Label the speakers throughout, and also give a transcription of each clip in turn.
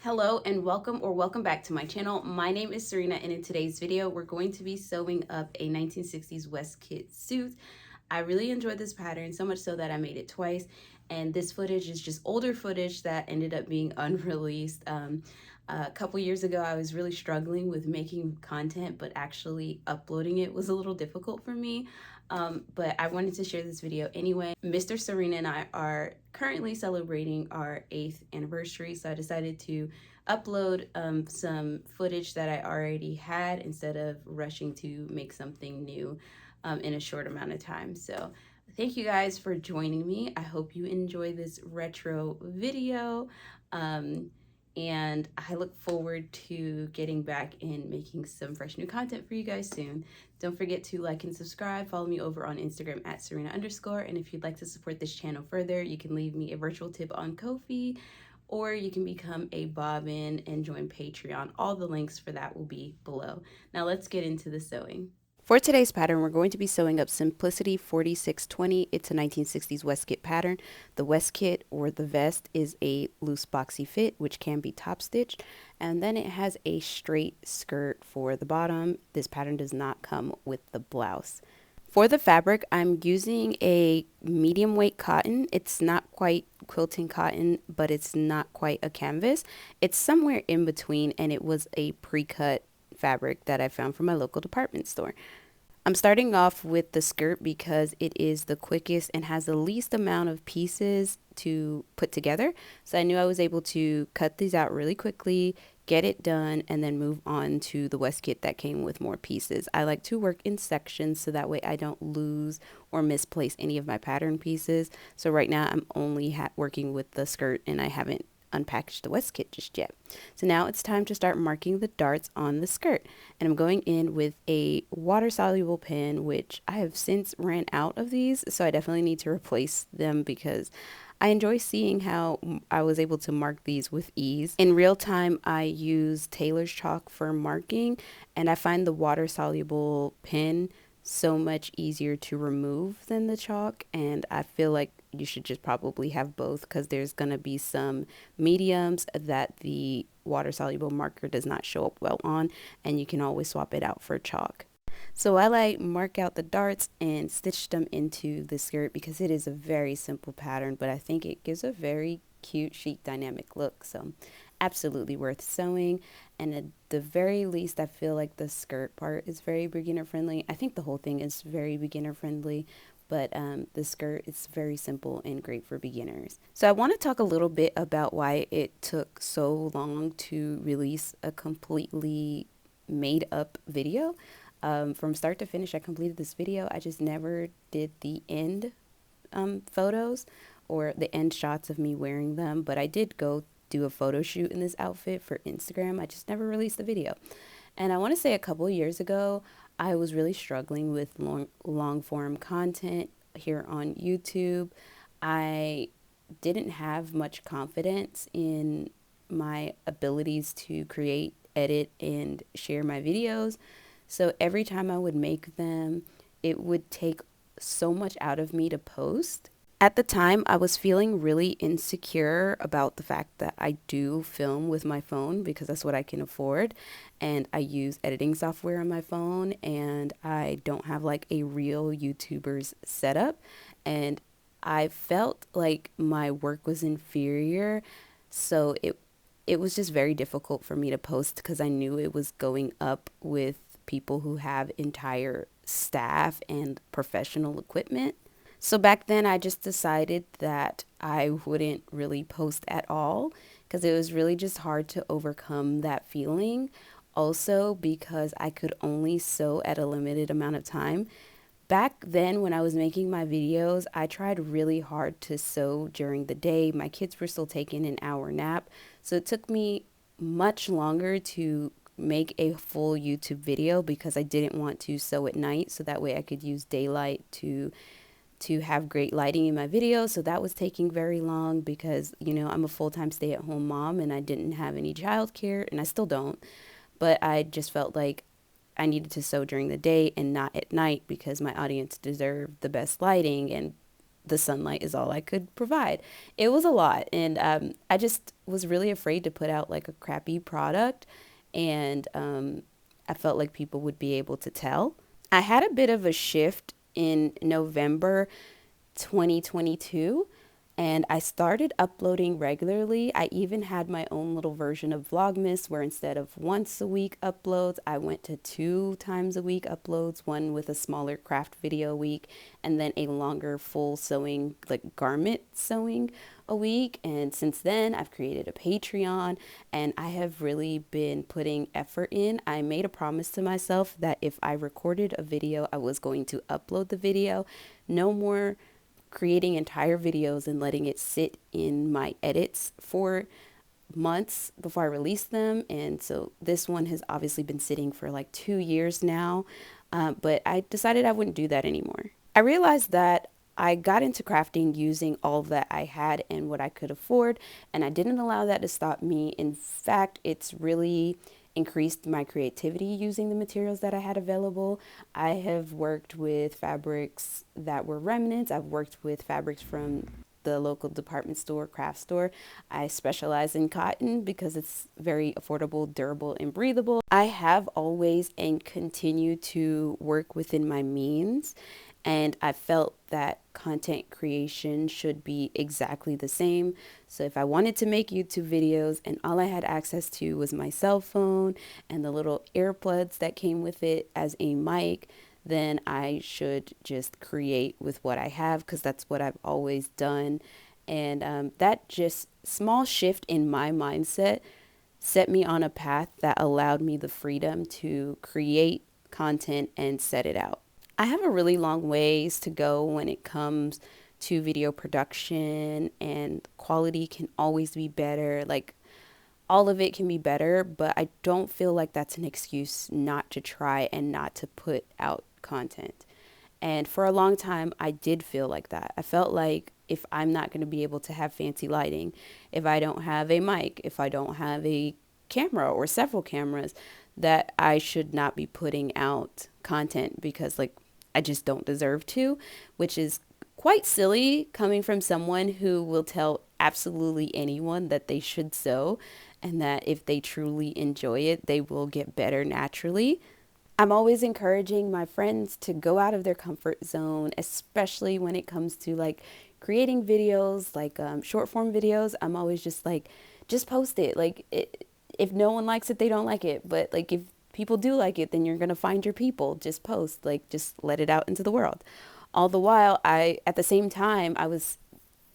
Speaker 1: Hello and welcome back to my channel. My name is Serena, and in today's video we're going to be sewing up a 1960s Weskit suit. I really enjoyed this pattern, so much so that I made it twice, and this footage is just older footage that ended up being unreleased. A couple years ago I was really struggling with making content, but actually uploading it was a little difficult for me. But I wanted to share this video anyway. Mr. Serena and I are currently celebrating our 8th anniversary, so I decided to upload some footage that I already had instead of rushing to make something new in a short amount of time. So thank you guys for joining me. I hope you enjoy this retro video. And I look forward to getting back and making some fresh new content for you guys soon. Don't forget to like and subscribe. Follow me over on Instagram at SewRena_. And if you'd like to support this channel further, you can leave me a virtual tip on Ko-fi, or you can become a bobbin and join Patreon. All the links for that will be below. Now let's get into the sewing. For today's pattern, we're going to be sewing up Simplicity 4620. It's a 1960s Weskit pattern. The Weskit, or the vest, is a loose boxy fit, which can be top stitched. And then it has a straight skirt for the bottom. This pattern does not come with the blouse. For the fabric, I'm using a medium weight cotton. It's not quite quilting cotton, but it's not quite a canvas. It's somewhere in between, and it was a pre-cut fabric that I found from my local department store. I'm starting off with the skirt because it is the quickest and has the least amount of pieces to put together. So I knew I was able to cut these out really quickly, get it done, and then move on to the Weskit that came with more pieces. I like to work in sections so that way I don't lose or misplace any of my pattern pieces. So right now I'm only working with the skirt, and I haven't unpackaged the Weskit just yet. So now it's time to start marking the darts on the skirt, and I'm going in with a water soluble pen, which I have since ran out of these, so I definitely need to replace them because I enjoy seeing how I was able to mark these with ease. In real time, I use Taylor's chalk for marking, and I find the water soluble pen so much easier to remove than the chalk, and I feel like you should just probably have both because there's going to be some mediums that the water soluble marker does not show up well on, and you can always swap it out for chalk. So I like mark out the darts and stitch them into the skirt because it is a very simple pattern, but I think it gives a very cute chic dynamic look. So absolutely worth sewing, and at the very least I feel like the skirt part is very beginner friendly. I think the whole thing is very beginner friendly, but the skirt is very simple and great for beginners. So I want to talk a little bit about why it took so long to release a completely made up video. From start to finish, I completed this video. I just never did the end photos or the end shots of me wearing them, but I did go do a photo shoot in this outfit for Instagram. I just never released the video. And I want to say a couple of years ago, I was really struggling with long form content here on YouTube. I didn't have much confidence in my abilities to create, edit, and share my videos. So every time I would make them, it would take so much out of me to post. At the time, I was feeling really insecure about the fact that I do film with my phone because that's what I can afford, and I use editing software on my phone, and I don't have like a real YouTuber's setup, and I felt like my work was inferior, so it was just very difficult for me to post because I knew it was going up with people who have entire staff and professional equipment. So back then I just decided that I wouldn't really post at all because it was really just hard to overcome that feeling. Also because I could only sew at a limited amount of time. Back then when I was making my videos, I tried really hard to sew during the day. My kids were still taking an hour nap, so it took me much longer to make a full YouTube video because I didn't want to sew at night, so that way I could use daylight to have great lighting in my video. So that was taking very long because, you know, I'm a full-time stay-at-home mom and I didn't have any childcare, and I still don't, but I just felt like I needed to sew during the day and not at night because my audience deserved the best lighting and the sunlight is all I could provide. It was a lot, and I just was really afraid to put out like a crappy product, and I felt like people would be able to tell. I had a bit of a shift in November 2022, and I started uploading regularly. I even had my own little version of Vlogmas where instead of once a week uploads, I went to 2 times a week uploads, one with a smaller craft video a week and then a longer full sewing, like garment sewing a week. And since then, I've created a Patreon and I have really been putting effort in. I made a promise to myself that if I recorded a video, I was going to upload the video. No more creating entire videos and letting it sit in my edits for months before I release them. And so this one has obviously been sitting for like 2 years now, but I decided I wouldn't do that anymore. I realized that I got into crafting using all that I had and what I could afford, and I didn't allow that to stop me. In fact, it's really increased my creativity using the materials that I had available. I have worked with fabrics that were remnants. I've worked with fabrics from the local department store, craft store. I specialize in cotton because it's very affordable, durable, and breathable. I have always and continue to work within my means. And I felt that content creation should be exactly the same. So if I wanted to make YouTube videos and all I had access to was my cell phone and the little earplugs that came with it as a mic, then I should just create with what I have because that's what I've always done. And that just small shift in my mindset set me on a path that allowed me the freedom to create content and set it out. I have a really long ways to go when it comes to video production, and quality can always be better. Like all of it can be better, but I don't feel like that's an excuse not to try and not to put out content. And for a long time, I did feel like that. I felt like if I'm not going to be able to have fancy lighting, if I don't have a mic, if I don't have a camera or several cameras, that I should not be putting out content because like I just don't deserve to, which is quite silly coming from someone who will tell absolutely anyone that they should sew and that if they truly enjoy it, they will get better naturally. I'm always encouraging my friends to go out of their comfort zone, especially when it comes to like creating videos, like short form videos. I'm always just like, just post it. Like if no one likes it, they don't like it. But like if people do like it, then you're going to find your people. Just post, like just let it out into the world. All the while, at the same time, I was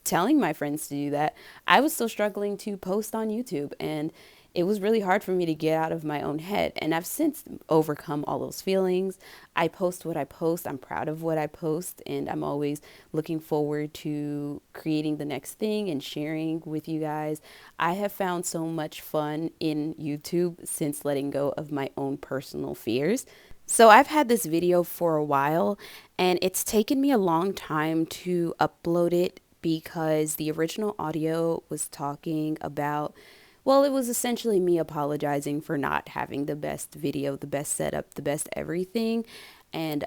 Speaker 1: telling my friends to do that, I was still struggling to post on YouTube, and it was really hard for me to get out of my own head. And I've since overcome all those feelings. I post what I post. I'm proud of what I post, and I'm always looking forward to creating the next thing and sharing with you guys. I have found so much fun in YouTube since letting go of my own personal fears. So I've had this video for a while, and it's taken me a long time to upload it because the original audio was talking about, well, it was essentially me apologizing for not having the best video, the best setup, the best everything. And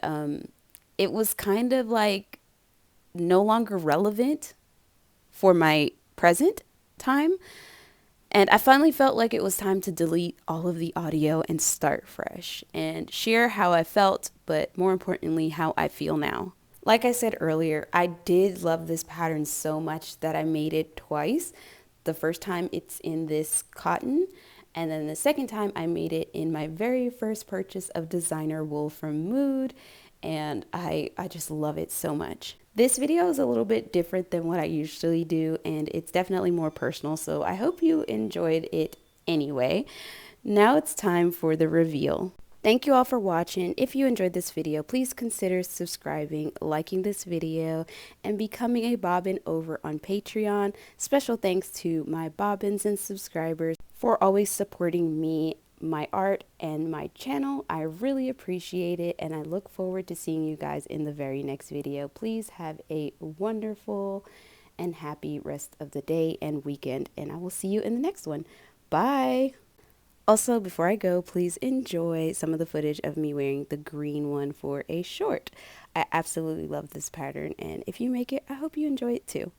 Speaker 1: it was kind of like no longer relevant for my present time. And I finally felt like it was time to delete all of the audio and start fresh and share how I felt, but more importantly, how I feel now. Like I said earlier, I did love this pattern so much that I made it twice. The first time it's in this cotton, and then the second time I made it in my very first purchase of designer wool from Mood, and I just love it so much. This video is a little bit different than what I usually do, and it's definitely more personal, so I hope you enjoyed it anyway. Now it's time for the reveal. Thank you all for watching. If you enjoyed this video, please consider subscribing, liking this video, and becoming a bobbin over on Patreon. Special thanks to my bobbins and subscribers for always supporting me, my art, and my channel. I really appreciate it, and I look forward to seeing you guys in the very next video. Please have a wonderful and happy rest of the day and weekend, and I will see you in the next one. Bye! Also, before I go, please enjoy some of the footage of me wearing the green one for a short. I absolutely love this pattern, and if you make it, I hope you enjoy it too.